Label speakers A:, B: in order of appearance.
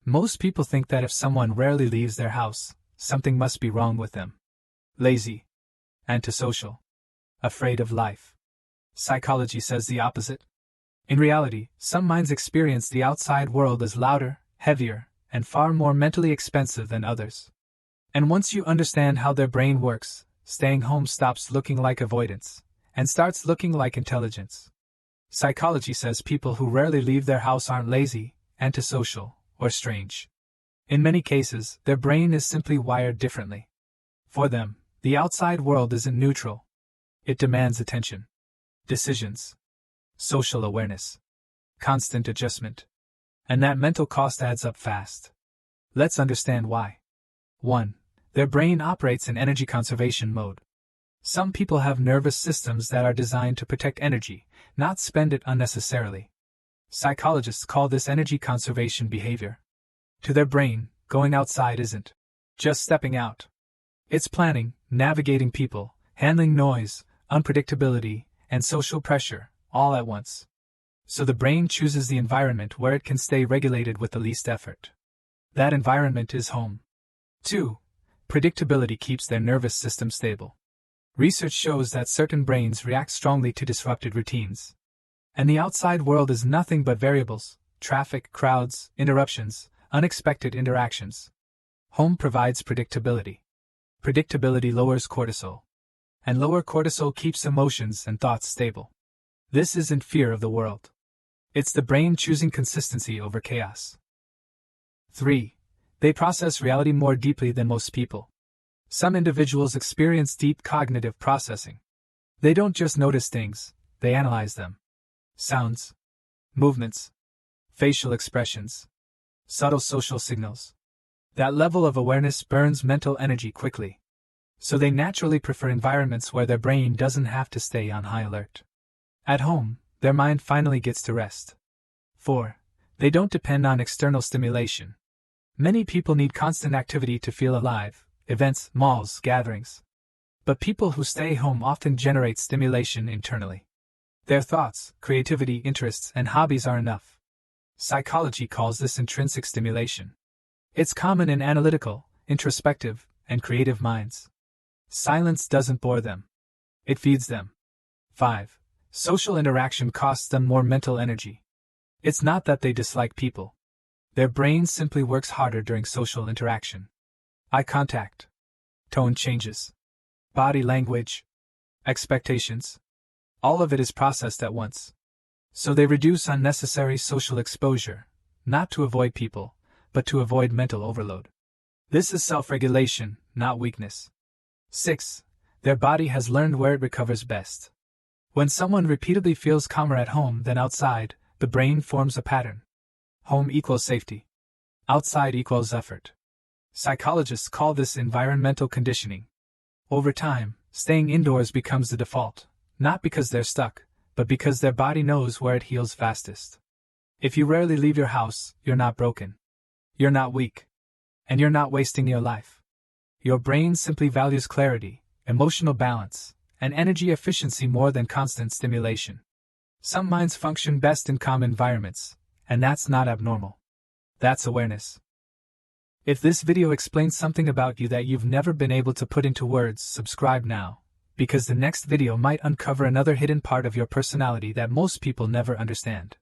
A: Most people think that if someone rarely leaves their house, something must be wrong with them. Lazy, antisocial, afraid of life. Psychology says the opposite. In reality, some minds experience the outside world as louder, heavier, and far more mentally expensive than others. And once you understand how their brain works, staying home stops looking like avoidance and starts looking like intelligence. Psychology says people who rarely leave their house aren't lazy, antisocial, or strange. In many cases, their brain is simply wired differently. For them, the outside world isn't neutral. It demands attention, decisions, social awareness, constant adjustment. And that mental cost adds up fast. Let's understand why. 1. Their brain operates in energy conservation mode. Some people have nervous systems that are designed to protect energy, not spend it unnecessarily. Psychologists call this energy conservation behavior. To their brain, going outside isn't just stepping out. It's planning, navigating people, handling noise, unpredictability, and social pressure, all at once. So the brain chooses the environment where it can stay regulated with the least effort. That environment is home. 2. Predictability keeps their nervous system stable. Research shows that certain brains react strongly to disrupted routines. And the outside world is nothing but variables, traffic, crowds, interruptions, unexpected interactions. Home provides predictability. Predictability lowers cortisol. And lower cortisol keeps emotions and thoughts stable. This isn't fear of the world. It's the brain choosing consistency over chaos. 3. They process reality more deeply than most people. Some individuals experience deep cognitive processing. They don't just notice things, they analyze them. Sounds, movements, facial expressions, subtle social signals. That level of awareness burns mental energy quickly. So they naturally prefer environments where their brain doesn't have to stay on high alert. At home, their mind finally gets to rest. 4. They don't depend on external stimulation. Many people need constant activity to feel alive, events, malls, gatherings. But people who stay home often generate stimulation internally. Their thoughts, creativity, interests, and hobbies are enough. Psychology calls this intrinsic stimulation. It's common in analytical, introspective, and creative minds. Silence doesn't bore them. It feeds them. 5. Social interaction costs them more mental energy. It's not that they dislike people. Their brain simply works harder during social interaction. Eye contact, tone changes, body language, expectations. All of it is processed at once. So they reduce unnecessary social exposure, not to avoid people, but to avoid mental overload. This is self-regulation, not weakness. 6. Their body has learned where it recovers best. When someone repeatedly feels calmer at home than outside, the brain forms a pattern. Home equals safety. Outside equals effort. Psychologists call this environmental conditioning. Over time, staying indoors becomes the default, not because they're stuck, but because their body knows where it heals fastest. If you rarely leave your house, you're not broken. You're not weak. And you're not wasting your life. Your brain simply values clarity, emotional balance, and energy efficiency more than constant stimulation. Some minds function best in calm environments, and that's not abnormal. That's awareness. If this video explains something about you that you've never been able to put into words, subscribe now, because the next video might uncover another hidden part of your personality that most people never understand.